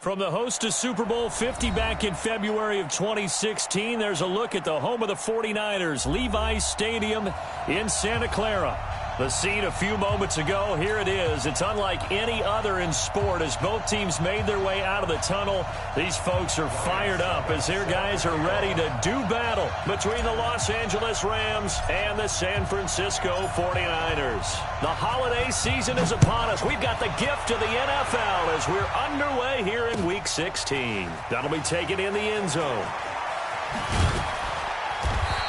From the host to Super Bowl 50 back in February of 2016, there's a look at the home of the 49ers, Levi's Stadium in Santa Clara. The scene a few moments ago, here it is. It's unlike any other in sport as both teams made their way out of the tunnel. These folks are fired up as their guys are ready to do battle between the Los Angeles Rams and the San Francisco 49ers. The holiday season is upon us. We've got the gift of the NFL as we're underway here in Week 16. That'll be taken in the end zone.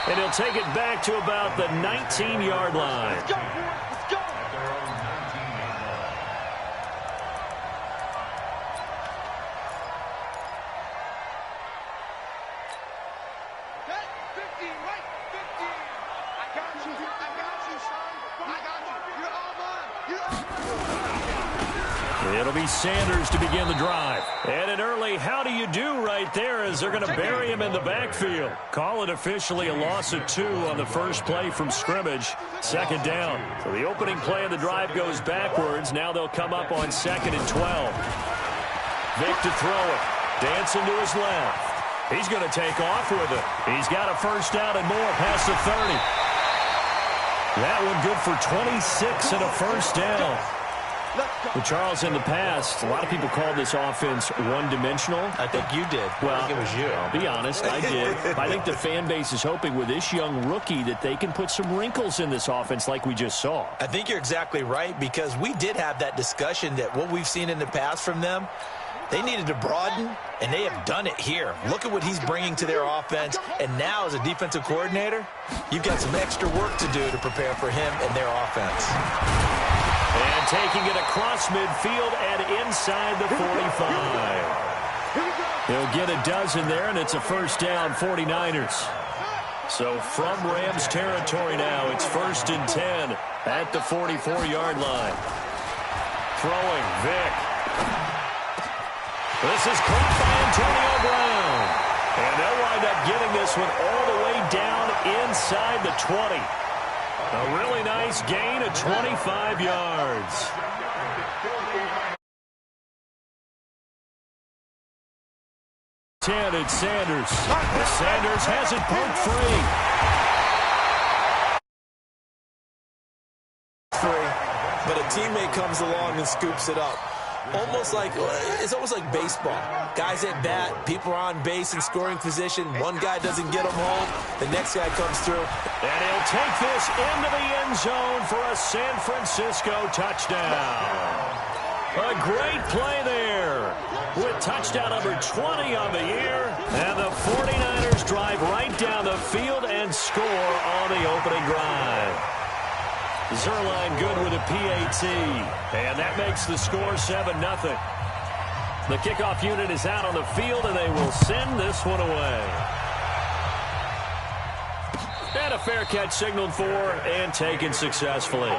And he'll take it back to about the 19-yard line. Let's go, let's go. Okay, 50, right, 50. I got you, son. I got you. You're all mine. You're all mine. It'll be Sanders to begin the drive. And an early how do you do right there as they're going to bury him in the backfield. Call it officially a loss of 2 on the first play from scrimmage. Second down. So the opening play of the drive goes backwards. Now they'll come up on 2nd and 12. Vic to throw it. Dancing to his left. He's going to take off with it. He's got a first down and more past the 30. That one good for 26 and a first down. Well, Charles, in the past, a lot of people called this offense one-dimensional. I think you did. Well, I think it was you. I'll be honest, I did. I think the fan base is hoping with this young rookie that they can put some wrinkles in this offense like we just saw. I think you're exactly right because we did have that discussion that what we've seen in the past from them, they needed to broaden, and they have done it here. Look at what he's bringing to their offense, and now as a defensive coordinator, you've got some extra work to do to prepare for him and their offense. And taking it across midfield and inside the 45. He'll get a dozen there, and it's a first down, 49ers. So from Rams territory now, it's 1st and 10 at the 44-yard line. Throwing, Vic. This is caught by Antonio Brown. And they'll wind up getting this one all the way down inside the 20. A really nice gain of 25 yards. It's Sanders. Sanders has it poked free. But a teammate comes along and scoops it up. It's almost like baseball. Guys at bat, people are on base in scoring position. One guy doesn't get them home. The next guy comes through. And he'll take this into the end zone for a San Francisco touchdown. A great play there with touchdown number 20 on the year. And the 49ers drive right down the field and score on the opening drive. Zerline good with a PAT, and that makes the score 7-0. The kickoff unit is out on the field, and they will send this one away. And a fair catch signaled for and taken successfully. The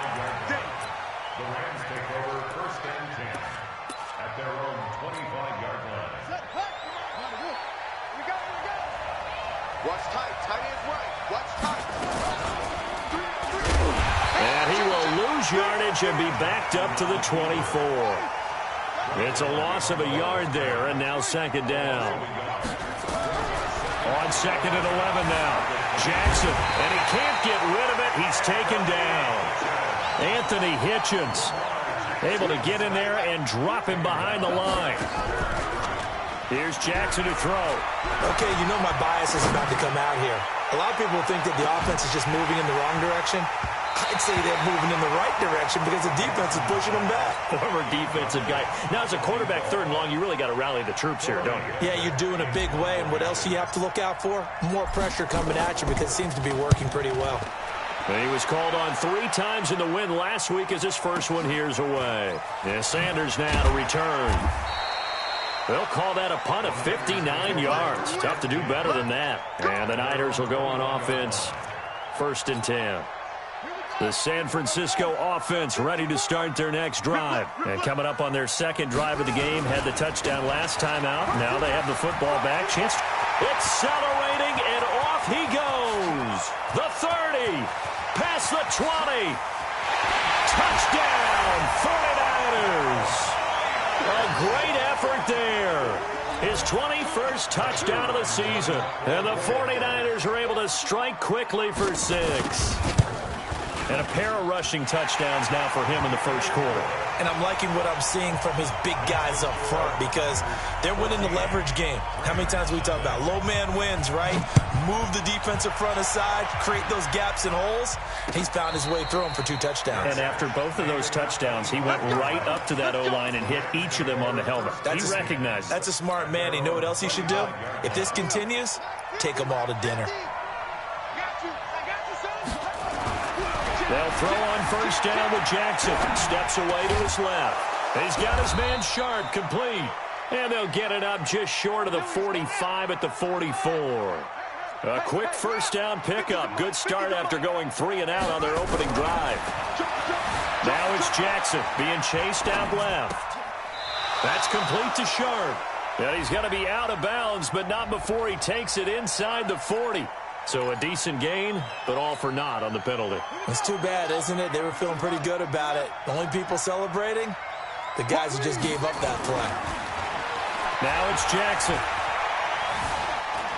Rams take over 1st and 10 at their own 25-yard line. Watch tight. Tight ends right. Watch tight. And he will lose yardage and be backed up to the 24. It's a loss of a yard there, and now 2nd down. On 2nd and 11 now. Jackson, and he can't get rid of it. He's taken down. Anthony Hitchens able to get in there and drop him behind the line. Here's Jackson to throw. Okay, you know my bias is about to come out here. A lot of people think that the offense is just moving in the wrong direction. I'd say they're moving in the right direction because the defense is pushing them back. Former defensive guy. Now, as a quarterback 3rd and long, you really got to rally the troops here, don't you? Yeah, you do in a big way. And what else do you have to look out for? More pressure coming at you because it seems to be working pretty well. And he was called on 3 times in the win last week as his first one here's away. And Sanders now to return. They'll call that a punt of 59 yards. Tough to do better than that. And the Niners will go on offense 1st and 10. The San Francisco offense ready to start their next drive. And coming up on their 2nd drive of the game, had the touchdown last time out. Now they have the football back. Chance accelerating, and off he goes. The 30, past the 20. Touchdown, 49ers. A great effort there. his 21st touchdown of the season. And the 49ers are able to strike quickly for 6. And a pair of rushing touchdowns now for him in the first quarter. And I'm liking what I'm seeing from his big guys up front because they're winning the leverage game. How many times we talk about low man wins, right? Move the defensive front aside, create those gaps and holes. He's found his way through them for 2 touchdowns. And after both of those touchdowns, he went right up to that O-line and hit each of them on the helmet. He recognized it. That's a smart man. You know what else he should do? If this continues, take them all to dinner. They'll throw on first down with Jackson. Steps away to his left. He's got his man Sharp complete. And they'll get it up just short of the 45 at the 44. A quick first down pickup. Good start after going 3 and out on their opening drive. Now it's Jackson being chased out left. That's complete to Sharp. And he's going to be out of bounds, but not before he takes it inside the 40. So a decent gain, but all for naught on the penalty. It's too bad, isn't it? They were feeling pretty good about it. The only people celebrating, the guys who just gave up that play. Now it's Jackson.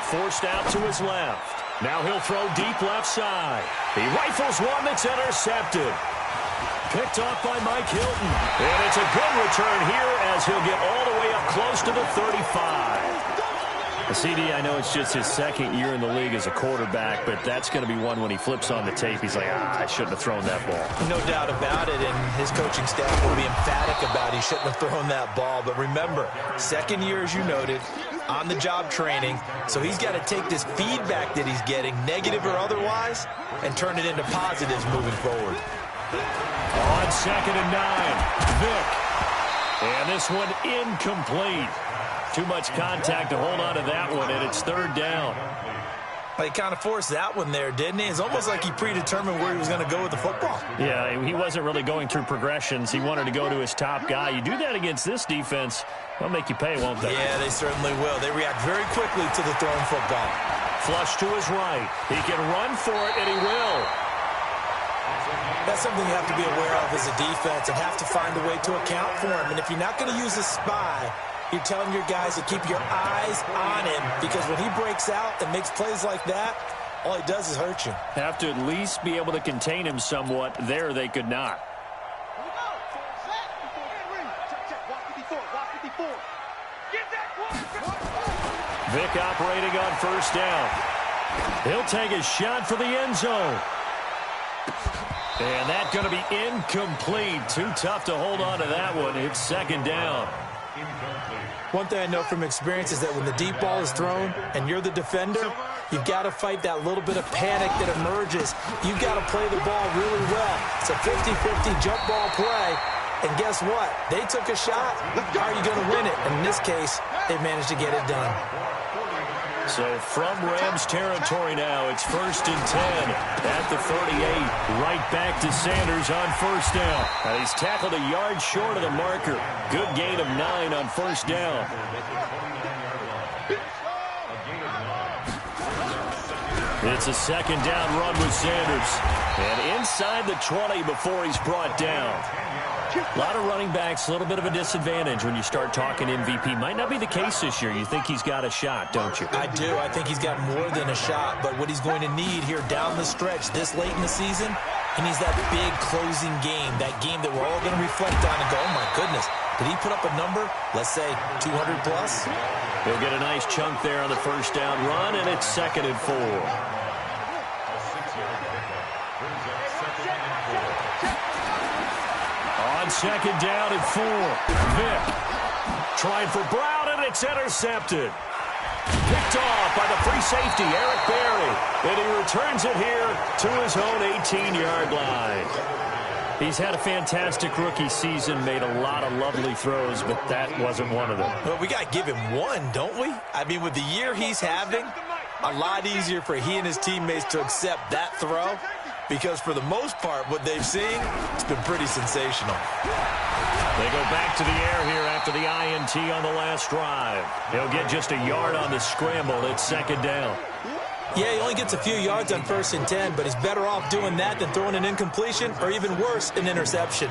Forced out to his left. Now he'll throw deep left side. He rifles one that's intercepted. Picked off by Mike Hilton. And it's a good return here as he'll get all the way up close to the 35. CD, I know it's just his second year in the league as a quarterback, but that's going to be one when he flips on the tape. He's like, I shouldn't have thrown that ball. No doubt about it, and his coaching staff will be emphatic about he shouldn't have thrown that ball. But remember, second year, as you noted, on-the-job training, so he's got to take this feedback that he's getting, negative or otherwise, and turn it into positives moving forward. On 2nd and 9, Vic. And this one incomplete. Too much contact to hold on to that one, and it's 3rd down. He kind of forced that one there, didn't he? It's almost like he predetermined where he was going to go with the football. Yeah, he wasn't really going through progressions. He wanted to go to his top guy. You do that against this defense, they'll make you pay, won't they? Yeah, they certainly will. They react very quickly to the thrown football. Flush to his right. He can run for it, and he will. That's something you have to be aware of as a defense and have to find a way to account for him. And if you're not going to use a spy, you're telling your guys to keep your eyes on him because when he breaks out and makes plays like that, all he does is hurt you. Have to at least be able to contain him somewhat. There they could not. Vic operating on first down. He'll take a shot for the end zone. And that's going to be incomplete. Too tough to hold on to that one. It's 2nd down. One thing I know from experience is that when the deep ball is thrown and you're the defender, you've got to fight that little bit of panic that emerges. You've got to play the ball really well. It's a 50-50 jump ball play. And guess what? They took a shot. How are you going to win it? And in this case, they managed to get it done. So from Rams territory now, it's 1st and 10 at the 38. Right back to Sanders on first down. And he's tackled a yard short of the marker. Good gain of 9 on first down. It's a 2nd down run with Sanders. And inside the 20 before he's brought down. A lot of running backs, a little bit of a disadvantage when you start talking MVP. Might not be the case this year. You think he's got a shot, don't you? I do. I think he's got more than a shot. But what he's going to need here down the stretch this late in the season, he needs that big closing game, that game that we're all going to reflect on and go, oh, my goodness, did he put up a number, let's say 200 plus? He'll get a nice chunk there on the first down run, and it's 2nd and 4. On 2nd down and 4. Vic trying for Brown, and it's intercepted. Picked off by the free safety, Eric Berry. And he returns it here to his own 18-yard line. He's had a fantastic rookie season, made a lot of lovely throws, but that wasn't one of them. Well, we got to give him one, don't we? I mean, with the year he's having, a lot easier for he and his teammates to accept that throw. Because for the most part, what they've seen, it's been pretty sensational. They go back to the air here after the INT on the last drive. He'll get just a yard on the scramble. It's 2nd down. Yeah, he only gets a few yards on 1st and 10, but he's better off doing that than throwing an incompletion or even worse, an interception.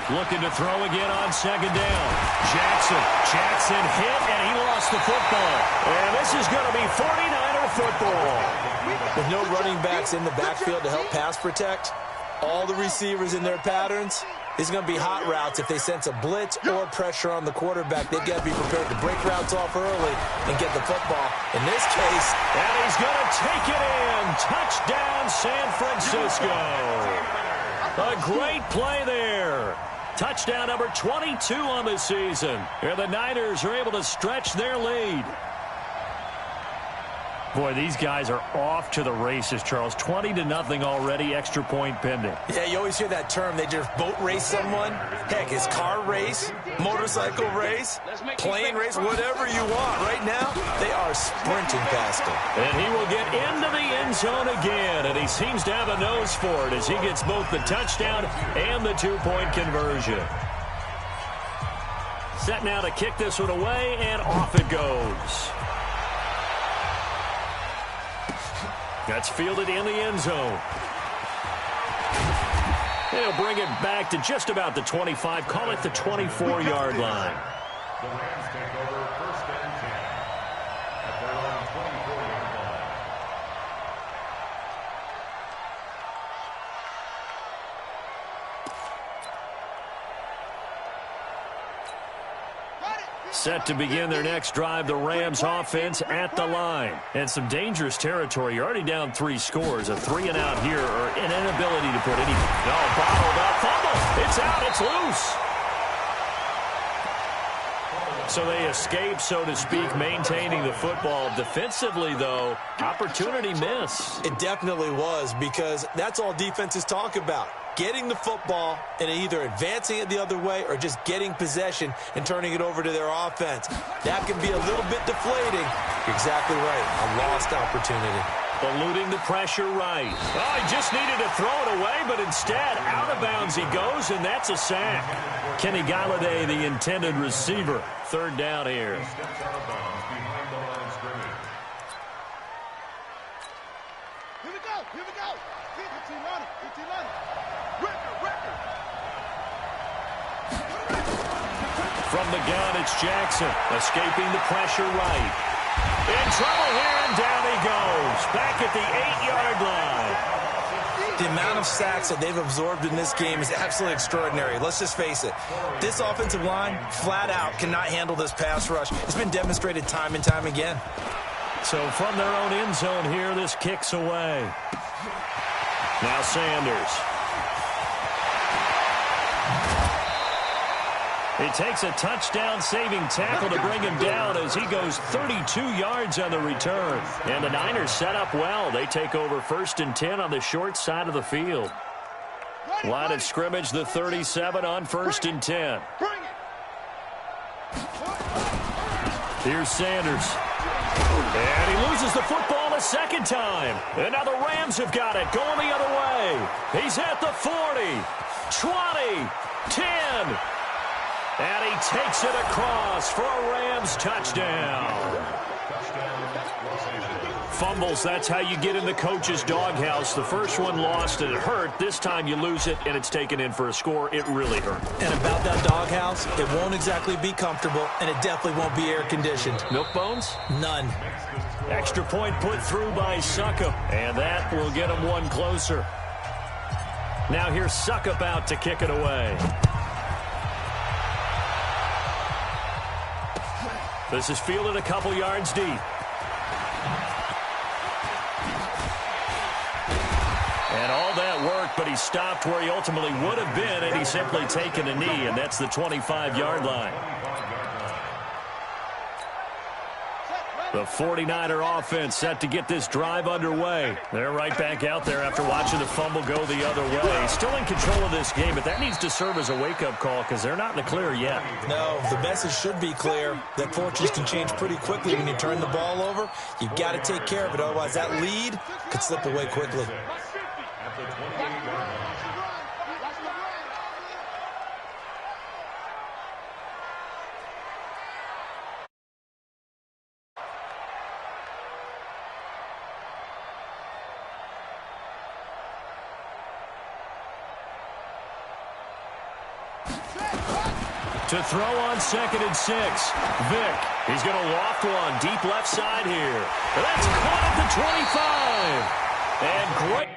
Looking to throw again on second down. Jackson hit, and he lost the football. And this is going to be 49er football. With no running backs in the backfield to help pass protect, all the receivers in their patterns, these are going to be hot routes. If they sense a blitz or pressure on the quarterback, they've got to be prepared to break routes off early and get the football. In this case, and he's going to take it in. Touchdown, San Francisco. A great play there. Touchdown number 22 on the season. And the Niners are able to stretch their lead. Boy, these guys are off to the races, Charles. 20-0 already, extra point pending. Yeah, you always hear that term. They just boat race someone. Heck, it's car race, motorcycle race, plane race, whatever you want. Right now, they are sprinting past him. And he will get into the end zone again, and he seems to have a nose for it as he gets both the touchdown and the two-point conversion. Set now to kick this one away, and off it goes. That's fielded in the end zone. He'll bring it back to just about the 25. Call it the 24-yard line. The Rams take over first and 10 at their own 24-yard line. Set to begin their next drive, the Rams offense at the line. And some dangerous territory. You're already down 3 scores. A 3-and-out here, or an inability to put any... No, bottled up. Fumble. It's out. It's loose. So they escape, so to speak, maintaining the football. Defensively, though, opportunity miss. It definitely was, because that's all defenses talk about. Getting the football and either advancing it the other way or just getting possession and turning it over to their offense. That can be a little bit deflating. You're exactly right. A lost opportunity. Eluding the pressure right. Oh, he just needed to throw it away, but instead, out of bounds he goes, and that's a sack. Kenny Galladay, the intended receiver. Third down here. Steps out of bounds behind the line of scrimmage. Here we go. Here we go. 15 running. 15 running. Record. From the gun, it's Jackson. Escaping the pressure right. In trouble here, and down he goes. Back at the 8-yard line. The amount of sacks that they've absorbed in this game is absolutely extraordinary. Let's just face it. This offensive line, flat out, cannot handle this pass rush. It's been demonstrated time and time again. So from their own end zone here, this kicks away. Now Sanders. It takes a touchdown-saving tackle to bring him down as he goes 32 yards on the return. And the Niners set up well. They take over first and 10 on the short side of the field. Line of scrimmage, the 37 on first and 10. Here's Sanders. And he loses the football a second time. And now the Rams have got it, going the other way. He's at the 40, 20, 10. And he takes it across for a Rams touchdown. Fumbles, that's how you get in the coach's doghouse. The first one lost and it hurt. This time you lose it and it's taken in for a score. It really hurt. And about that doghouse, it won't exactly be comfortable, and it definitely won't be air-conditioned. Milk bones? None. Extra point put through by Suckup, and that will get him one closer. Now here's Suckup out to kick it away. This is fielded a couple yards deep. And all that work, but he stopped where he ultimately would have been, and he's simply taken a knee, and that's the 25-yard line. The 49er offense set to get this drive underway. They're right back out there after watching the fumble go the other way. Still in control of this game, but that needs to serve as a wake-up call because they're not in the clear yet. No, the message should be clear that fortunes can change pretty quickly when you turn the ball over. You've got to take care of it, otherwise that lead could slip away quickly. At the 28-yard line. To throw on 2nd and 6. Vick, he's going to loft one deep left side here. That's caught at the 25. And great.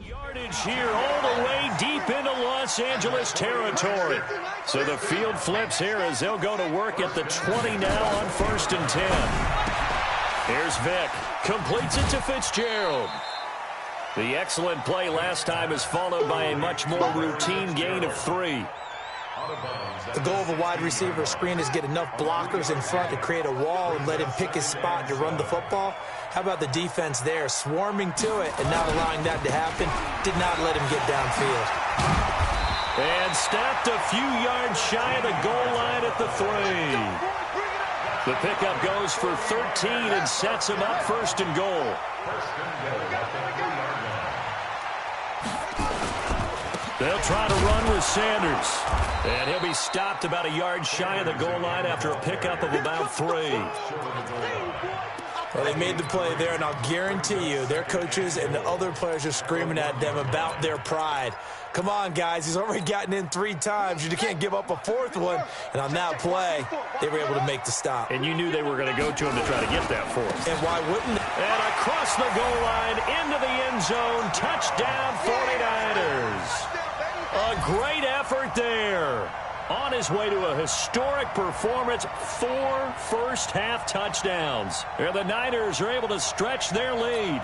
Yardage here all the way deep into Los Angeles territory. So the field flips here as they'll go to work at the 20 now on 1st and 10. Here's Vick. Completes it to Fitzgerald. The excellent play last time is followed by a much more routine gain of 3. The goal of a wide receiver screen is get enough blockers in front to create a wall and let him pick his spot to run the football. How about the defense there, swarming to it and not allowing that to happen? Did not let him get downfield. And stopped a few yards shy of the goal line at the 3. The pickup goes for 13 and sets him up 1st and goal. They'll try to run with Sanders. And he'll be stopped about a yard shy of the goal line after a pickup of about 3. Well, they made the play there, and I'll guarantee you their coaches and the other players are screaming at them about their pride. Come on, guys. He's already gotten in 3 times. You can't give up a 4th one. And on that play, they were able to make the stop. And you knew they were going to go to him to try to get that 4th. And why wouldn't they? And across the goal line, into the end zone, touchdown 49ers. A great effort there. On his way to a historic performance, 4 first-half touchdowns. And the Niners are able to stretch their lead.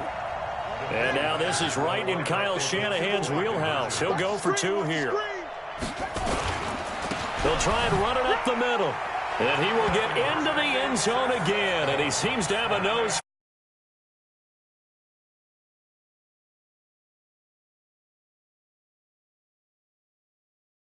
And now this is right in Kyle Shanahan's wheelhouse. He'll go for 2 here. They'll try and run it up the middle. And he will get into the end zone again. And he seems to have a nose